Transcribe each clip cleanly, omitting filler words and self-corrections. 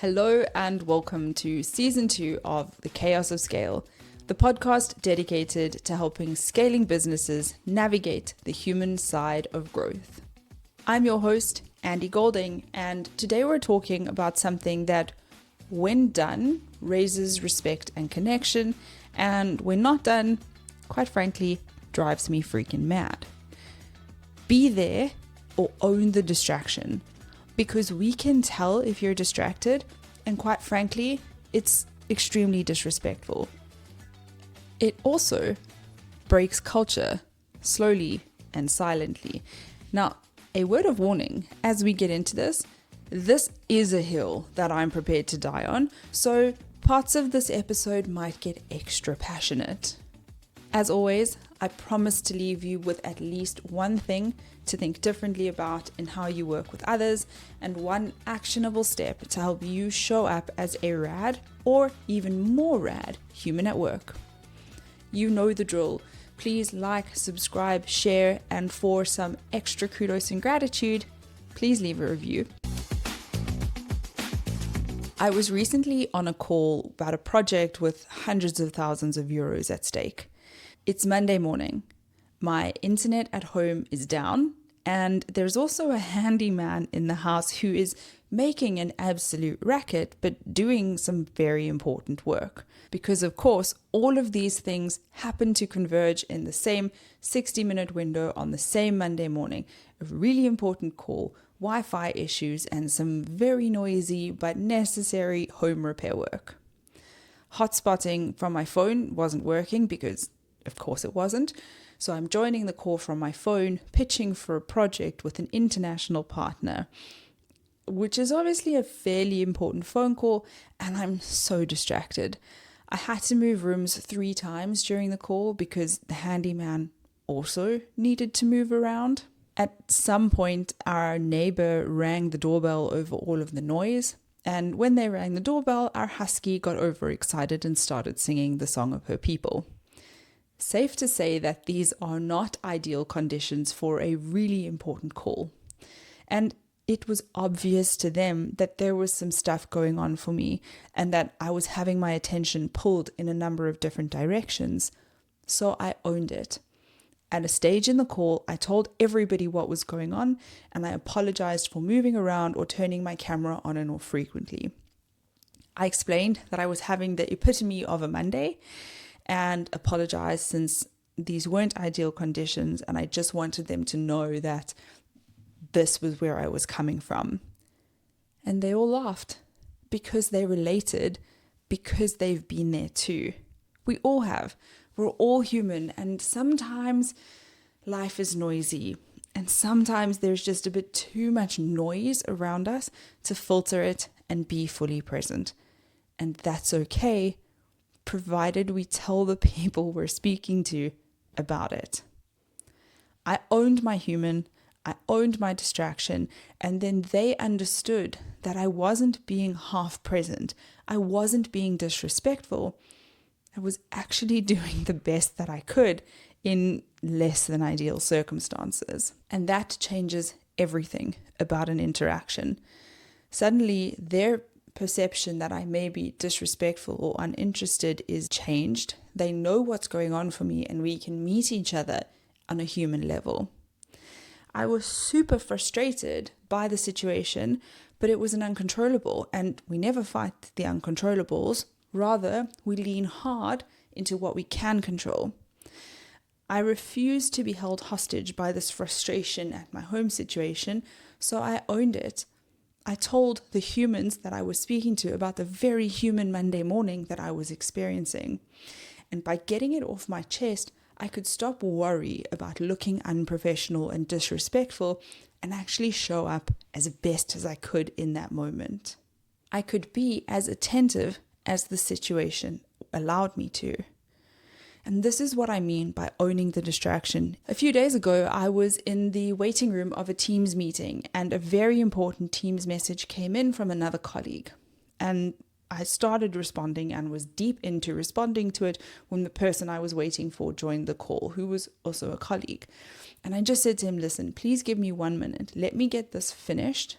Hello and welcome to Season 2 of The Chaos of Scale, the podcast dedicated to helping scaling businesses navigate the human side of growth. I'm your host, Andy Golding, and today we're talking about something that, when done, raises respect and connection, and when not done, quite frankly, drives me freaking mad. Be there or own the distraction. Because we can tell if you're distracted, and quite frankly, it's extremely disrespectful. It also breaks culture, slowly and silently. Now, a word of warning, as we get into this is a hill that I'm prepared to die on, so parts of this episode might get extra passionate. As always, I promise to leave you with at least one thing to think differently about in how you work with others, and one actionable step to help you show up as a rad, or even more rad, human at work. You know the drill. Please like, subscribe, share, and for some extra kudos and gratitude, please leave a review. I was recently on a call about a project with hundreds of thousands of euros at stake. It's Monday morning. My internet at home is down, and there's also a handyman in the house who is making an absolute racket, but doing some very important work. Because of course, all of these things happen to converge in the same 60-minute window on the same Monday morning. A really important call, Wi-Fi issues, and some very noisy but necessary home repair work. Hotspotting from my phone wasn't working because of course it wasn't. So I'm joining the call from my phone, pitching for a project with an international partner, which is obviously a fairly important phone call, and I'm so distracted. I had to move rooms 3 times during the call because the handyman also needed to move around. At some point, our neighbor rang the doorbell over all of the noise, and when they rang the doorbell, our husky got overexcited and started singing the song of her people. Safe to say that these are not ideal conditions for a really important call. And it was obvious to them that there was some stuff going on for me and that I was having my attention pulled in a number of different directions. So I owned it. At a stage in the call, I told everybody what was going on, and I apologized for moving around or turning my camera on and off frequently. I explained that I was having the epitome of a Monday and apologized since these weren't ideal conditions, and I just wanted them to know that this was where I was coming from. And they all laughed because they related, because they've been there too. We all have. We're all human, and sometimes life is noisy, and sometimes there's just a bit too much noise around us to filter it and be fully present. And that's okay, provided we tell the people we're speaking to about it. I owned my human, I owned my distraction, and then they understood that I wasn't being half present. I wasn't being disrespectful. I was actually doing the best that I could in less than ideal circumstances. And that changes everything about an interaction. Suddenly, their perception that I may be disrespectful or uninterested is changed. They know what's going on for me, and we can meet each other on a human level. I was super frustrated by the situation, but it was an uncontrollable, and we never fight the uncontrollables. Rather, we lean hard into what we can control. I refused to be held hostage by this frustration at my home situation, so I owned it. I told the humans that I was speaking to about the very human Monday morning that I was experiencing. And by getting it off my chest, I could stop worry about looking unprofessional and disrespectful and actually show up as best as I could in that moment. I could be as attentive as the situation allowed me to. And this is what I mean by owning the distraction. A few days ago, I was in the waiting room of a Teams meeting, and a very important Teams message came in from another colleague. And I started responding and was deep into responding to it when the person I was waiting for joined the call, who was also a colleague. And I just said to him, listen, please give me 1 minute. Let me get this finished.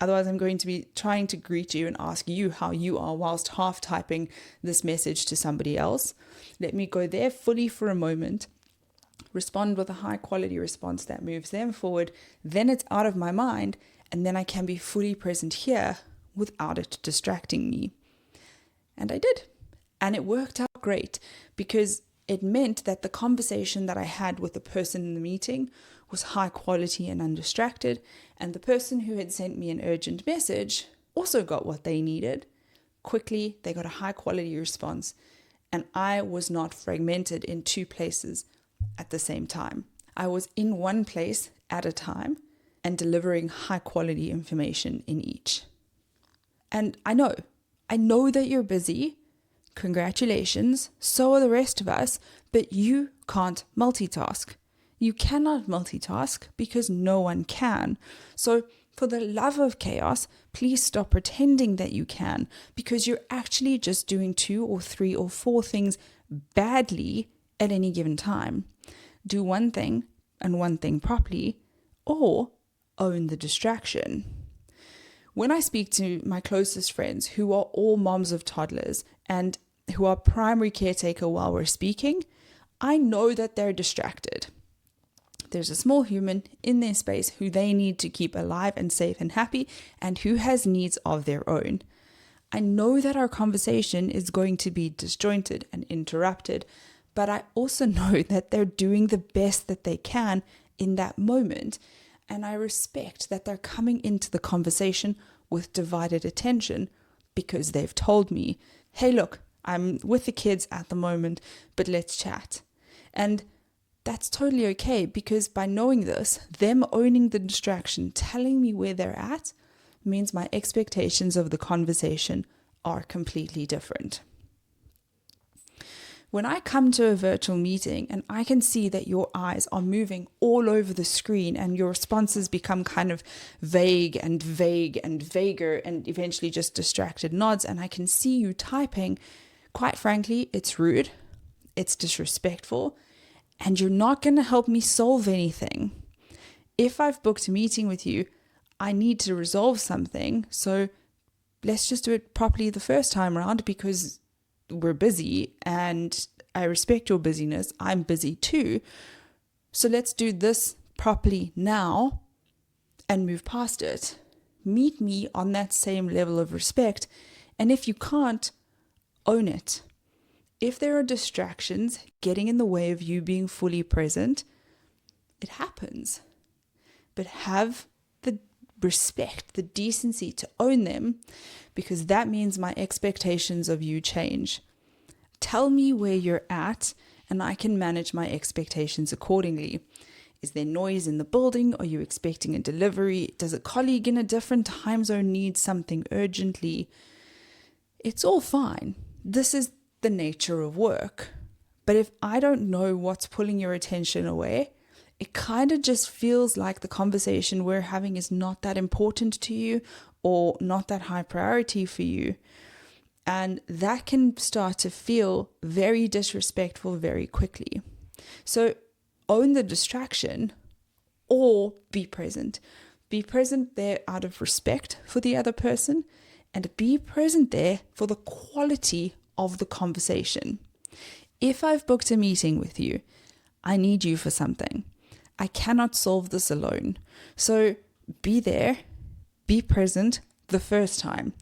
Otherwise, I'm going to be trying to greet you and ask you how you are whilst half typing this message to somebody else. Let me go there fully for a moment, respond with a high quality response that moves them forward. Then it's out of my mind, and then I can be fully present here without it distracting me. And I did. And it worked out great because it meant that the conversation that I had with the person in the meeting was high quality and undistracted. And the person who had sent me an urgent message also got what they needed. Quickly, they got a high quality response. And I was not fragmented in two places at the same time. I was in one place at a time and delivering high quality information in each. And I know that you're busy. Congratulations. So are the rest of us, but you can't multitask. You cannot multitask because no one can. So for the love of chaos, please stop pretending that you can, because you're actually just doing 2 or 3 or 4 things badly at any given time. Do one thing and one thing properly, or own the distraction. When I speak to my closest friends who are all moms of toddlers and who are primary caretaker while we're speaking, I know that they're distracted. There's a small human in their space who they need to keep alive and safe and happy, and who has needs of their own. I know that our conversation is going to be disjointed and interrupted, but I also know that they're doing the best that they can in that moment. And I respect that they're coming into the conversation with divided attention because they've told me, hey, look, I'm with the kids at the moment, but let's chat. And that's totally okay, because by knowing this, them owning the distraction, telling me where they're at, means my expectations of the conversation are completely different. When I come to a virtual meeting and I can see that your eyes are moving all over the screen and your responses become kind of vague and vaguer and eventually just distracted nods, and I can see you typing, quite frankly, it's rude, it's disrespectful, and you're not going to help me solve anything. If I've booked a meeting with you, I need to resolve something, so let's just do it properly the first time around, because we're busy and I respect your busyness. I'm busy too. So let's do this properly now and move past it. Meet me on that same level of respect. And if you can't, own it. If there are distractions getting in the way of you being fully present, it happens. But have the respect, the decency to own them, because that means my expectations of you change. Tell me where you're at and I can manage my expectations accordingly. Is there noise in the building? Are you expecting a delivery? Does a colleague in a different time zone need something urgently? It's all fine. This is the nature of work. But if I don't know what's pulling your attention away, it kind of just feels like the conversation we're having is not that important to you or not that high priority for you. And that can start to feel very disrespectful very quickly. So own the distraction or be present. Be present there out of respect for the other person, and be present there for the quality of the conversation. If I've booked a meeting with you, I need you for something. I cannot solve this alone. So be there, be present the first time.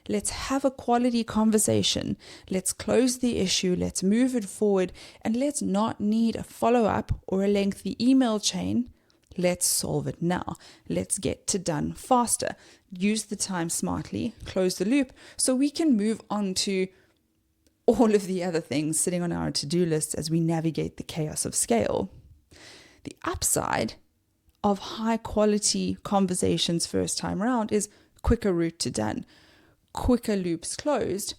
Let's have a quality conversation. Let's close the issue. Let's move it forward. And let's not need a follow-up or a lengthy email chain. Let's solve it now. Let's get to done faster. Use the time smartly. Close the loop so we can move on to all of the other things sitting on our to-do lists as we navigate the chaos of scale. The upside of high quality conversations first time around is quicker route to done, quicker loops closed,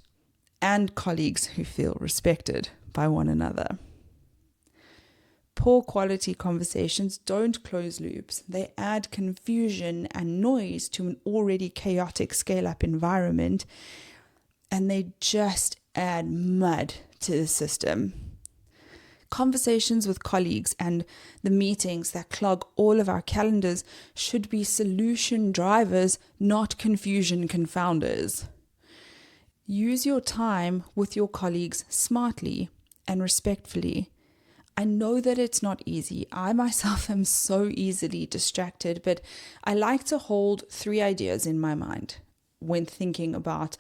and colleagues who feel respected by one another. Poor quality conversations don't close loops. They add confusion and noise to an already chaotic scale-up environment, and they just add mud to the system. Conversations with colleagues and the meetings that clog all of our calendars should be solution drivers, not confusion confounders. Use your time with your colleagues smartly and respectfully. I know that it's not easy. I myself am so easily distracted, but I like to hold 3 ideas in my mind when thinking about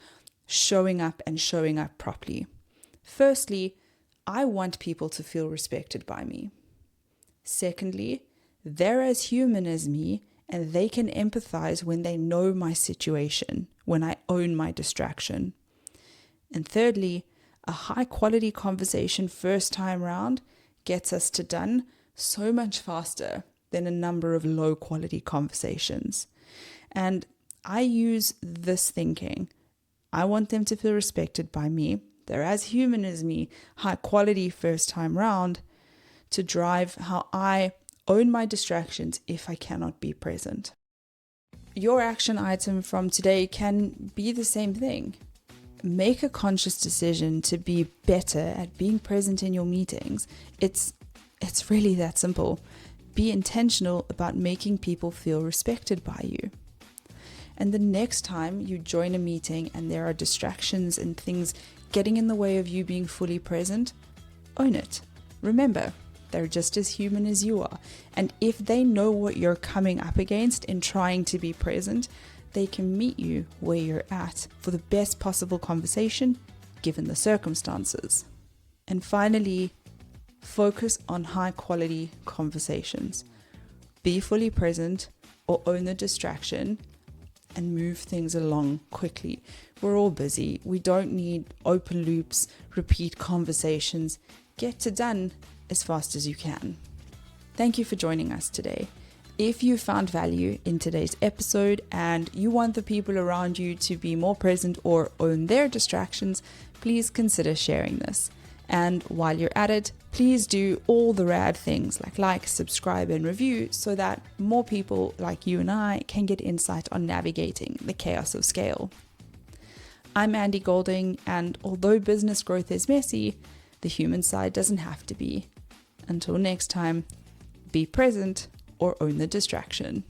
showing up and showing up properly. Firstly, I want people to feel respected by me. Secondly, they're as human as me and they can empathize when they know my situation, when I own my distraction. And thirdly, a high quality conversation first time round gets us to done so much faster than a number of low quality conversations. And I use this thinking. I want them to feel respected by me. They're as human as me, high quality first time round, to drive how I own my distractions if I cannot be present. Your action item from today can be the same thing. Make a conscious decision to be better at being present in your meetings. It's really that simple. Be intentional about making people feel respected by you. And the next time you join a meeting and there are distractions and things getting in the way of you being fully present, own it. Remember, they're just as human as you are. And if they know what you're coming up against in trying to be present, they can meet you where you're at for the best possible conversation, given the circumstances. And finally, focus on high quality conversations. Be fully present or own the distraction and move things along quickly. We're all busy. We don't need open loops, repeat conversations. Get to done as fast as you can. Thank you for joining us today. If you found value in today's episode and you want the people around you to be more present or own their distractions, please consider sharing this. And while you're at it, please do all the rad things like, subscribe, and review so that more people like you and I can get insight on navigating the chaos of scale. I'm Andy Golding, and although business growth is messy, the human side doesn't have to be. Until next time, be present or own the distraction.